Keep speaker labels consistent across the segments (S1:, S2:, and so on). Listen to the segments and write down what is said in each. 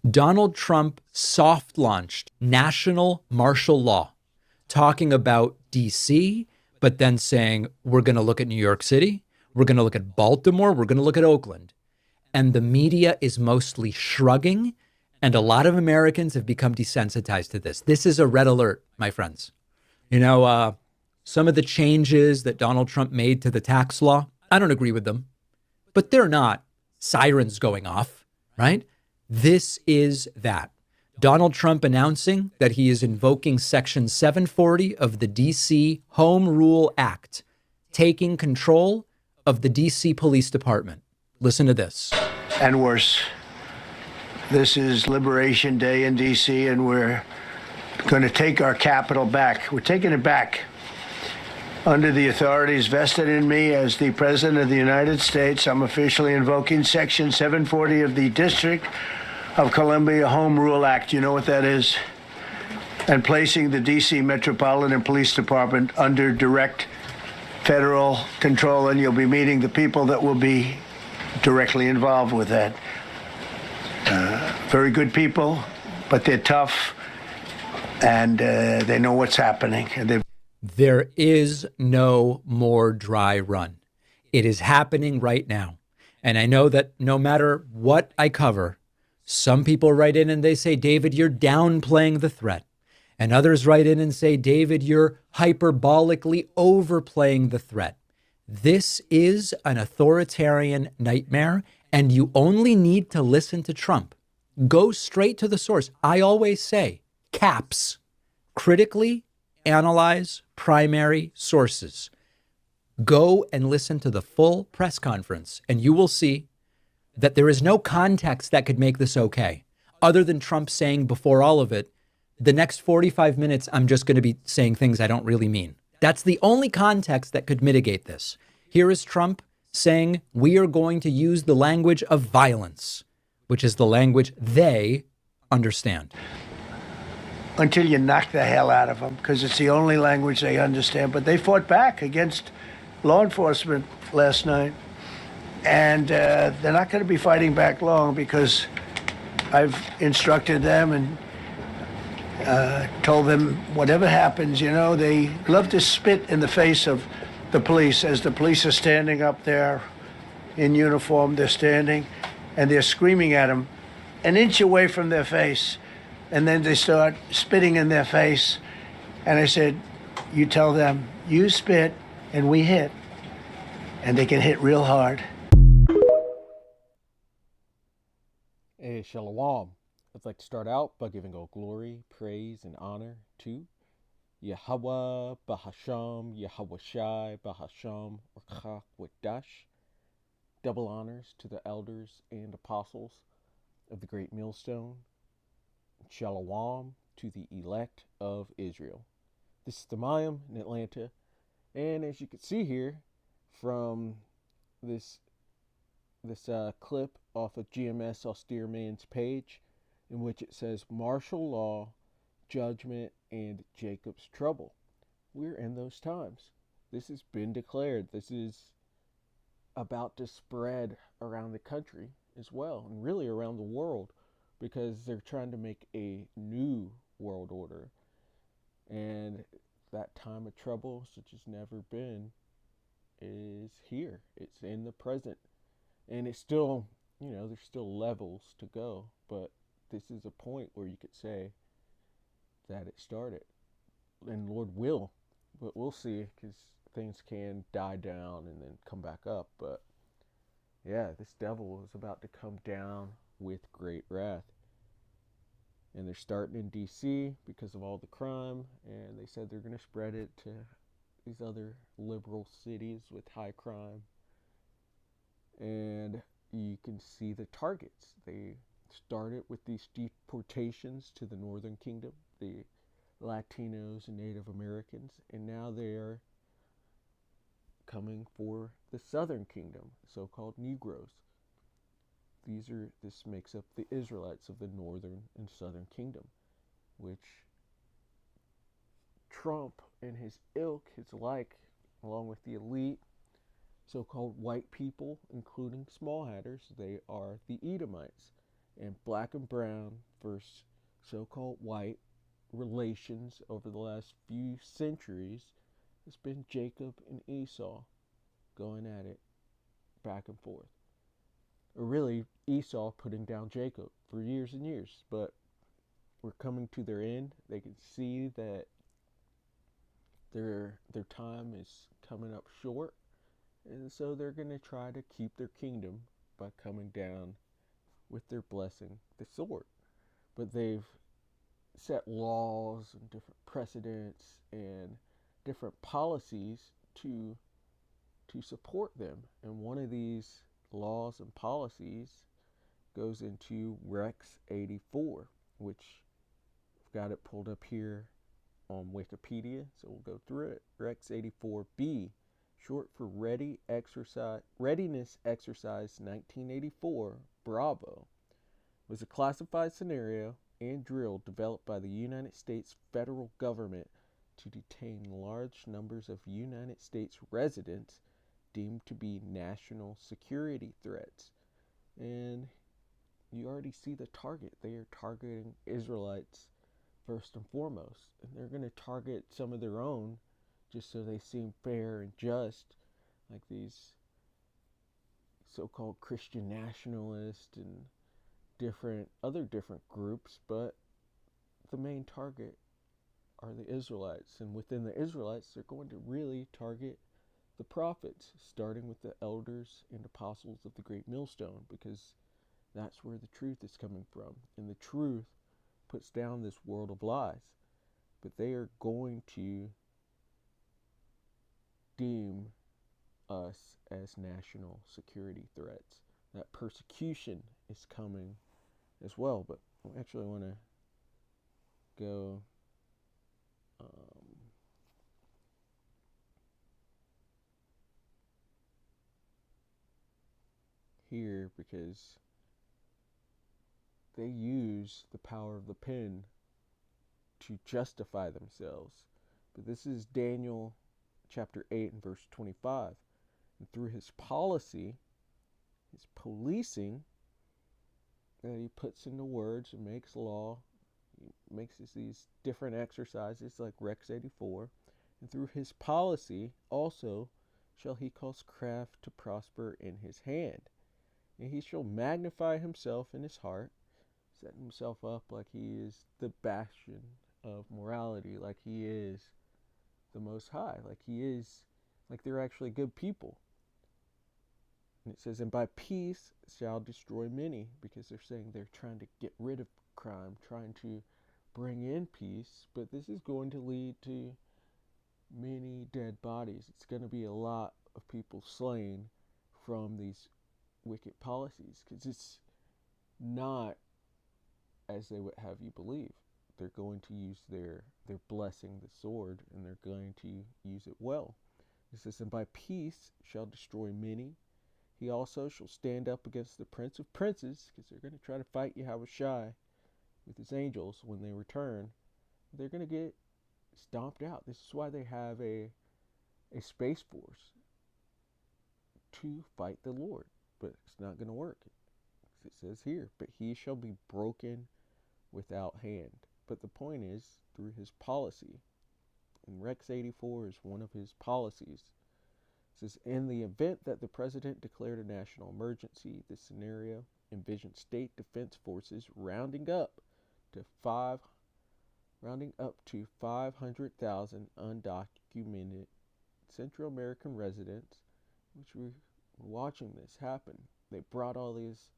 S1: Donald Trump soft launched national martial law, talking about DC, but then saying, we're going to look at New York City, we're going to look at Baltimore, we're going to look at Oakland. And the media is mostly shrugging, and a lot of Americans have become desensitized to this. This is a red alert, my friends. Some of the changes that Donald Trump made to the tax law, I don't agree with them, but they're not sirens going off, right? This is that. Donald Trump announcing that he is invoking Section 740 of the DC Home Rule Act, taking control of the DC Police Department. Listen to this.
S2: And worse. This is Liberation Day in DC, and we're going to take our capital back. We're taking it back. Under the authorities vested in me as the President of the United States, I'm officially invoking Section 740 of the District of Columbia Home Rule Act. You know what that is? And placing the D.C. Metropolitan Police Department under direct federal control, and you'll be meeting the people that will be directly involved with that. Very good people, but they're tough, and they know what's happening. And
S1: there is no more dry run. It is happening right now. And I know that no matter what I cover, some people write in and they say, David, you're downplaying the threat. And others write in and say, David, you're hyperbolically overplaying the threat. This is an authoritarian nightmare, and you only need to listen to Trump. Go straight to the source. I always say, CAPS, critically analyze primary sources. Go and listen to the full press conference, and you will see that there is no context that could make this okay, other than Trump saying before all of it, the next 45 minutes, I'm just going to be saying things I don't really mean. That's the only context that could mitigate this. Here is Trump saying, we are going to use the language of violence, which is the language they understand.
S2: Until you knock the hell out of them, because it's the only language they understand. But they fought back against law enforcement last night. And they're not going to be fighting back long, because I've instructed them and told them whatever happens, they love to spit in the face of the police as the police are standing up there in uniform. They're standing and they're screaming at them an inch away from their face. And then they start spitting in their face. And I said, you tell them, you spit and we hit. And they can hit real hard.
S3: Hey, Shalom. I'd like to start out by giving all glory, praise, and honor to Yahweh, Bahasham, Yahweh Shai, Bahasham, Orchak Wadash. Double honors to the elders and apostles of the Great Millstone. Shalom to the elect of Israel. This is the Mayim in Atlanta, and as you can see here from this clip off of GMS Austere Man's page, in which it says martial law, judgment, and Jacob's trouble. We're in those times. This has been declared. This is about to spread around the country as well, and really around the world, because they're trying to make a new world order. And that time of trouble, such as never been, is here. It's in the present. And it's still, there's still levels to go. But this is a point where you could say that it started. And Lord will. But we'll see, because things can die down and then come back up. But yeah, this devil is about to come down with great wrath. And they're starting in DC because of all the crime, and they said they're going to spread it to these other liberal cities with high crime. And you can see the targets. They started with these deportations to the Northern Kingdom, the Latinos and Native Americans, and now they are coming for the Southern Kingdom, so-called Negroes. This makes up the Israelites of the Northern and Southern Kingdom, which Trump and his ilk, along with the elite, so-called white people, including small hatters, they are the Edomites. And black and brown versus so-called white relations over the last few centuries has been Jacob and Esau going at it back and forth. Or really, Esau putting down Jacob for years and years. But we're coming to their end. They can see that their time is coming up short. And so they're going to try to keep their kingdom by coming down with their blessing, the sword. But they've set laws and different precedents and different policies to support them. And one of these laws and policies goes into Rex84, which I've got it pulled up here on Wikipedia, so we'll go through it. Rex84B, short for Readiness Exercise 1984, Bravo, was a classified scenario and drill developed by the United States federal government to detain large numbers of United States residents deemed to be national security threats. And you already see the target. They are targeting Israelites first and foremost. And they're going to target some of their own just so they seem fair and just, like these so-called Christian nationalists and other different groups, but the main target are the Israelites. And within the Israelites, they're going to really target the prophets, starting with the elders and apostles of the Great Millstone, because that's where the truth is coming from. And the truth puts down this world of lies. But they are going to deem us as national security threats. That persecution is coming as well. But I actually want to go here, because they use the power of the pen to justify themselves. But this is Daniel chapter 8 and verse 25. And through his policy, his policing that he puts into words and makes law, he makes these different exercises like Rex84. And through his policy also shall he cause craft to prosper in his hand. And he shall magnify himself in his heart, set himself up like he is the bastion of morality, like he is the Most High, like they're actually good people. And it says, and by peace shall destroy many, because they're saying they're trying to get rid of crime, trying to bring in peace, but this is going to lead to many dead bodies. It's going to be a lot of people slain from these wicked policies, because it's not as they would have you believe. They're going to use their blessing, the sword, and they're going to use it well. It says, and by peace shall destroy many. He also shall stand up against the prince of princes, because they're going to try to fight Yahushua with his angels when they return. They're going to get stomped out. This is why they have a space force to fight the Lord. But it's not going to work. It says here, but he shall be broken without hand. But the point is, through his policy, and Rex84 is one of his policies. It says, in the event that the president declared a national emergency, this scenario envisioned state defense forces rounding up to 500,000 undocumented Central American residents, which we're watching this happen. They brought all these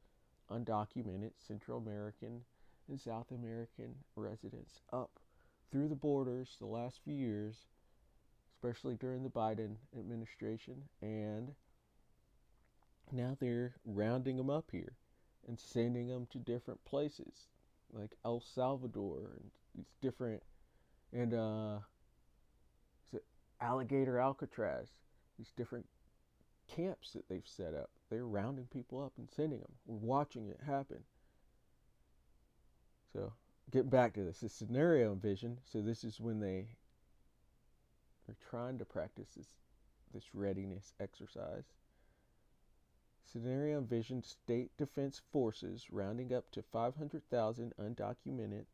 S3: undocumented Central American and South American residents up through the borders the last few years, especially during the Biden administration, and now they're rounding them up here and sending them to different places like El Salvador and these different, and Alligator Alcatraz, these different camps that they've set up. They're rounding people up and sending them. We're watching it happen. So, getting back to this scenario envision. So this is when they are trying to practice this readiness exercise. Scenario envisioned state defense forces rounding up to 500,000 undocumented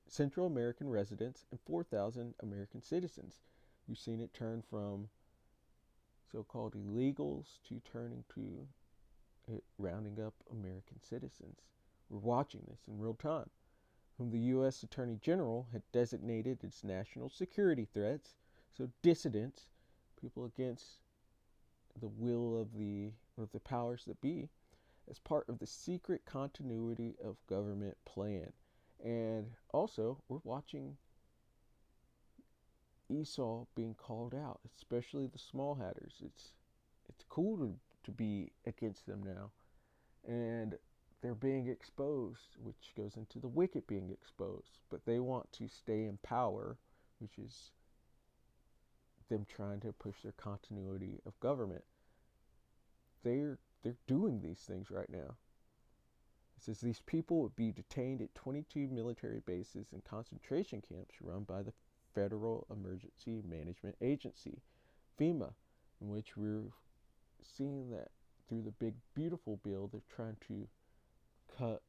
S3: Central American residents and 4,000 American citizens. We've seen it turn from so-called illegals to turning to it rounding up American citizens. We're watching this in real time, whom the U.S. Attorney General had designated as national security threats, so dissidents, people against the will of the powers that be, as part of the secret continuity of government plan. And also, we're watching Esau being called out, especially the small hatters. It's cool to be against them now. And they're being exposed, which goes into the wicked being exposed. But they want to stay in power, which is them trying to push their continuity of government. They're doing these things right now. It says these people would be detained at 22 military bases and concentration camps run by the Federal Emergency Management Agency, FEMA, in which we're seeing that through the big beautiful bill, they're trying to cut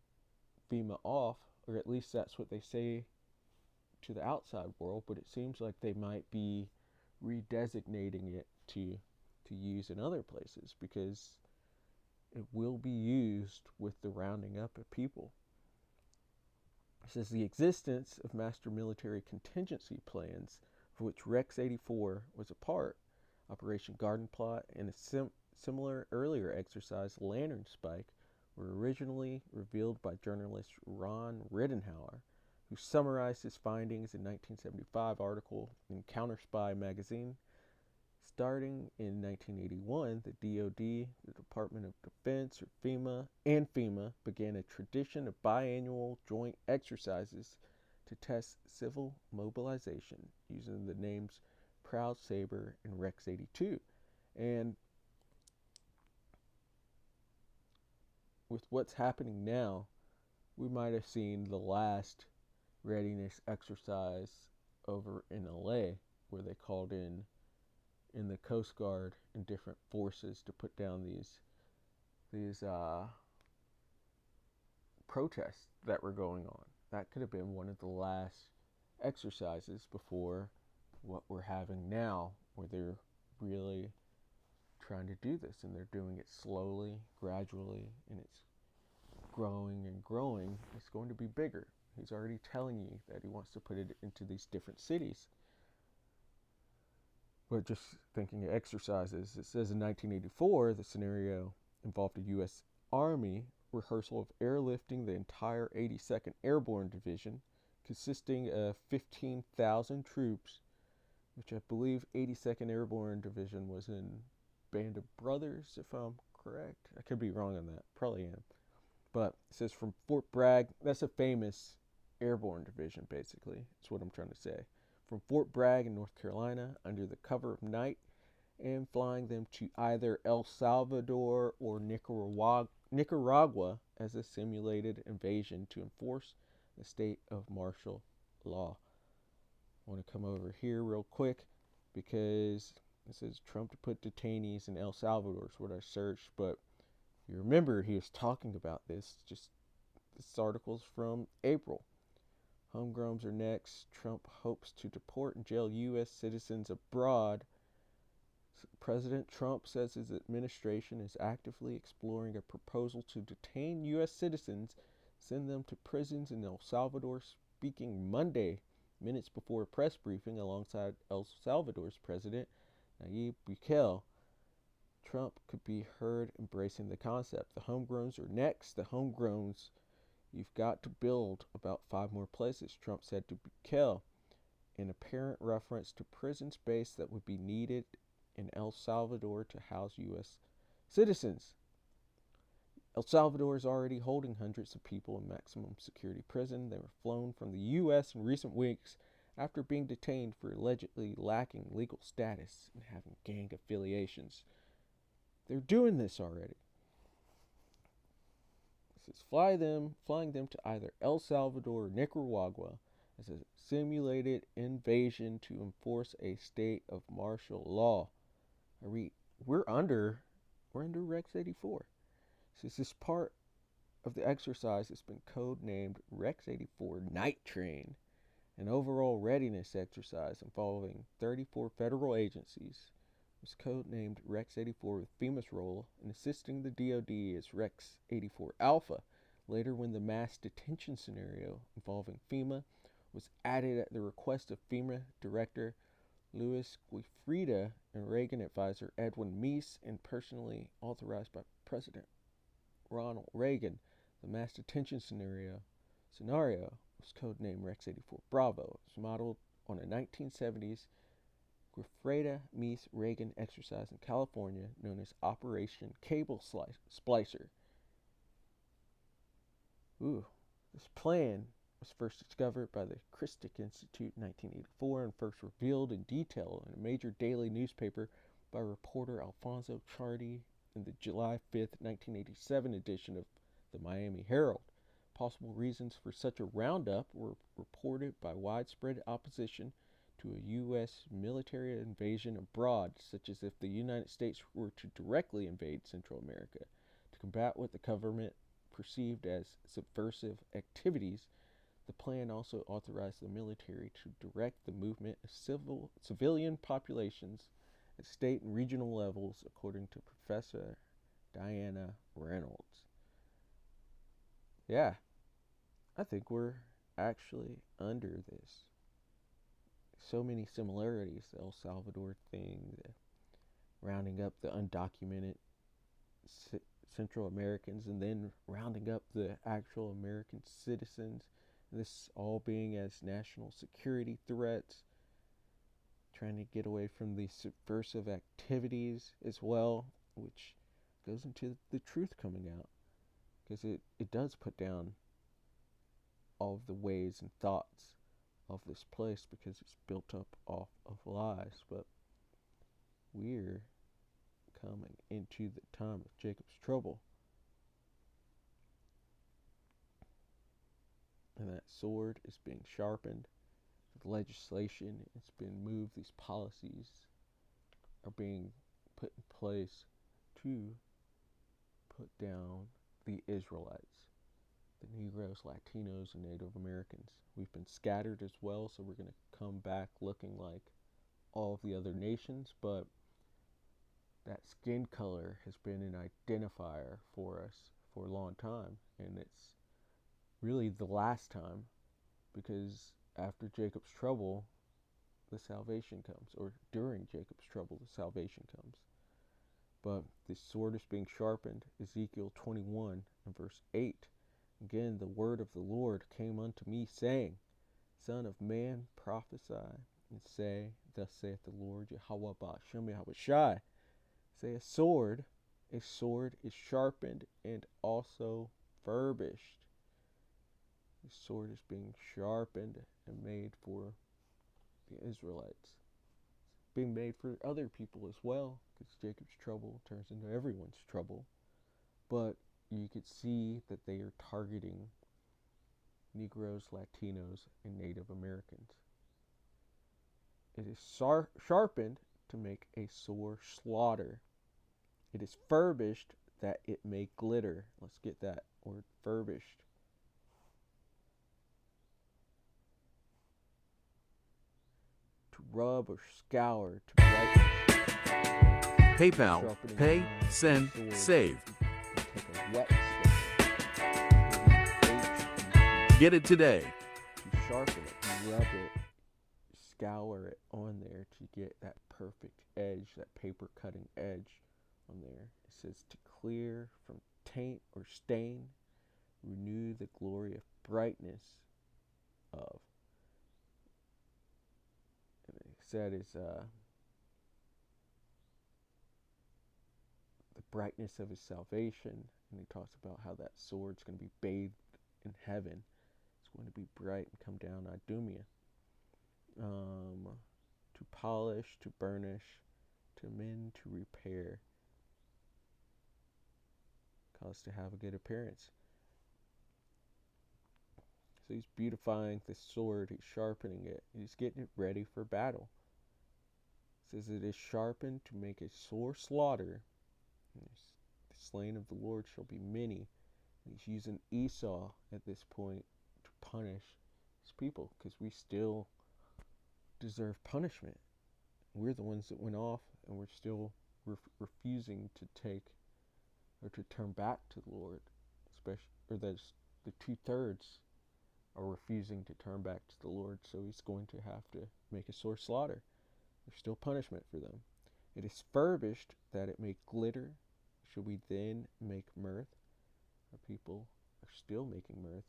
S3: FEMA off, or at least that's what they say to the outside world, but it seems like they might be redesignating it to use in other places, because it will be used with the rounding up of people. It says the existence of master military contingency plans, for which Rex 84 was a part, Operation Garden Plot, and a similar earlier exercise, Lantern Spike, were originally revealed by journalist Ron Rittenhauer, who summarized his findings in a 1975 article in Counter Spy magazine. Starting in 1981, the DoD, the Department of Defense, or FEMA began a tradition of biannual joint exercises to test civil mobilization using the names Proud Saber and Rex 82. And with what's happening now, we might have seen the last readiness exercise over in LA, where they called in the Coast Guard and different forces to put down these protests that were going on. That could have been one of the last exercises before what we're having now, where they're really trying to do this, and they're doing it slowly, gradually, and it's growing and growing. It's going to be bigger. He's already telling you that he wants to put it into these different cities. But just thinking of exercises, it says in 1984, the scenario involved a U.S. Army rehearsal of airlifting the entire 82nd Airborne Division, consisting of 15,000 troops, which I believe 82nd Airborne Division was in Band of Brothers, if I'm correct. I could be wrong on that. Probably am. But it says from Fort Bragg, that's a famous airborne division, basically. That's what I'm trying to say. From Fort Bragg in North Carolina, under the cover of night, and flying them to either El Salvador or Nicaragua as a simulated invasion to enforce the state of martial law. I want to come over here real quick because it says Trump to put detainees in El Salvador is what I searched, but you remember he was talking about this. This article's from April. Homegrowns are next. Trump hopes to deport and jail U.S. citizens abroad. President Trump says his administration is actively exploring a proposal to detain U.S. citizens, send them to prisons in El Salvador, speaking Monday, minutes before a press briefing alongside El Salvador's president, Nayib Bukele. Trump could be heard embracing the concept. The homegrowns are next. The homegrowns, you've got to build about 5 more places, Trump said to Bukele, in apparent reference to prison space that would be needed in El Salvador to house U.S. citizens. El Salvador is already holding hundreds of people in maximum security prison. They were flown from the U.S. in recent weeks after being detained for allegedly lacking legal status and having gang affiliations. They're doing this already. It says flying them to either El Salvador or Nicaragua as a simulated invasion to enforce a state of martial law. I read, we're under Rex 84. Since this part of the exercise has been codenamed Rex84 Night Train, an overall readiness exercise involving 34 federal agencies, was codenamed Rex84 with FEMA's role in assisting the DoD as Rex84 Alpha. Later, when the mass detention scenario involving FEMA was added at the request of FEMA Director Louis Guifrida and Reagan advisor Edwin Meese, and personally authorized by President Ronald Reagan, the mass detention scenario was codenamed Rex84 Bravo. It was modeled on a 1970s Guifrida Meese Reagan exercise in California known as Operation Cable Splicer. This plan was first discovered by the Christic Institute in 1984 and first revealed in detail in a major daily newspaper by reporter Alfonso Chardy in the July 5, 1987 edition of the Miami Herald. Possible reasons for such a roundup were reported by widespread opposition to a U.S. military invasion abroad, such as if the United States were to directly invade Central America to combat what the government perceived as subversive activities. The plan also authorized the military to direct the movement of civilian populations at state and regional levels, according to Professor Diana Reynolds. Yeah, I think we're actually under this. So many similarities, the El Salvador thing, the rounding up the undocumented Central Americans, and then rounding up the actual American citizens, and this all being as national security threats, trying to get away from the subversive activities as well, which goes into the truth coming out, because it does put down all of the ways and thoughts of this place, because it's built up off of lies. But we're coming into the time of Jacob's trouble, and that sword is being sharpened. The legislation has been moved. These policies are being put in place to put down the Israelites, the Negroes, Latinos, and Native Americans. We've been scattered as well, so we're going to come back looking like all of the other nations, but that skin color has been an identifier for us for a long time, and it's really the last time, because after Jacob's trouble, the salvation comes, or during Jacob's trouble, the salvation comes. But this sword is being sharpened. Ezekiel 21 and verse 8. Again, the word of the Lord came unto me, saying, Son of man, prophesy, and say, Thus saith the Lord, Yahweh Ba'ashem Yahweh Shai. Say, a sword is sharpened and also furbished. The sword is being sharpened and made for the Israelites. It's being made for other people as well, because Jacob's trouble turns into everyone's trouble. But you could see that they are targeting Negroes, Latinos, and Native Americans. It is sharpened to make a sore slaughter. It is furbished that it may glitter. Let's get that word, furbished. To rub or scour, to brighten.
S4: PayPal, pay, send, save.
S3: Take a wet stick.
S4: Get it today.
S3: You sharpen it, you rub it, scour it on there to get that perfect edge, that paper cutting edge on there. It says to clear from taint or stain, renew the glory of brightness of. And it said is the brightness of his salvation, and he talks about how that sword's going to be bathed in heaven. It's going to be bright and come down Idumea. To polish, to burnish, to mend, to repair, cause to have a good appearance. So he's beautifying this sword, he's sharpening it, he's getting it ready for battle. It says it is sharpened to make a sore slaughter. The slain of the Lord shall be many. And he's using Esau at this point to punish his people, because we still deserve punishment. We're the ones that went off, and we're still refusing to take or to turn back to the Lord, especially, or that's the 2/3 are refusing to turn back to the Lord. So he's going to have to make a sore slaughter. There's still punishment for them. It is furbished that it may glitter. Should we then make mirth? Our people are still making mirth,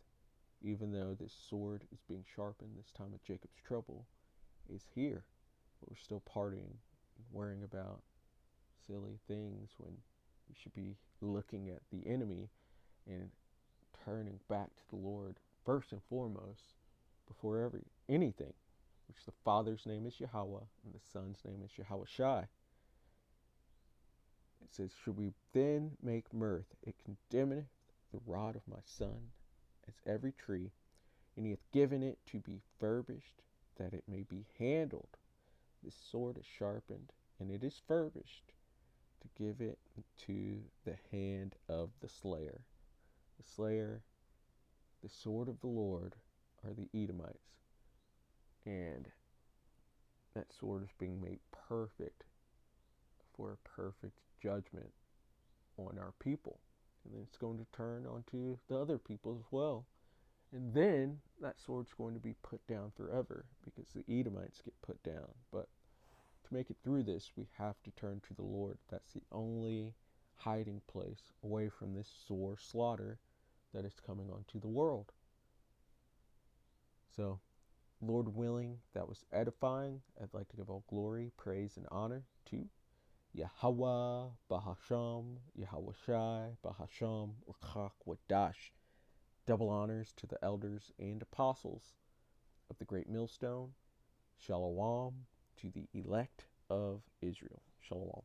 S3: even though this sword is being sharpened. This time of Jacob's trouble is here, but we're still partying and worrying about silly things when we should be looking at the enemy and turning back to the Lord first and foremost, before anything, which the Father's name is Yahweh and the Son's name is Yahweh Shai. It says, should we then make mirth? It condemneth the rod of my son as every tree, and he hath given it to be furbished, that it may be handled. This sword is sharpened, and it is furbished, to give it to the hand of the slayer. The slayer, the sword of the Lord, are the Edomites. And that sword is being made perfect for a perfect judgment on our people. And then it's going to turn onto the other people as well. And then that sword's going to be put down forever, because the Edomites get put down. But to make it through this, we have to turn to the Lord. That's the only hiding place away from this sore slaughter that is coming onto the world. So, Lord willing, that was edifying. I'd like to give all glory, praise, and honor to Yahweh, Bahasham, Yahweh Shai, Bahasham, Urchak, Wadash. Double honors to the elders and apostles of the great millstone. Shalom to the elect of Israel. Shalom.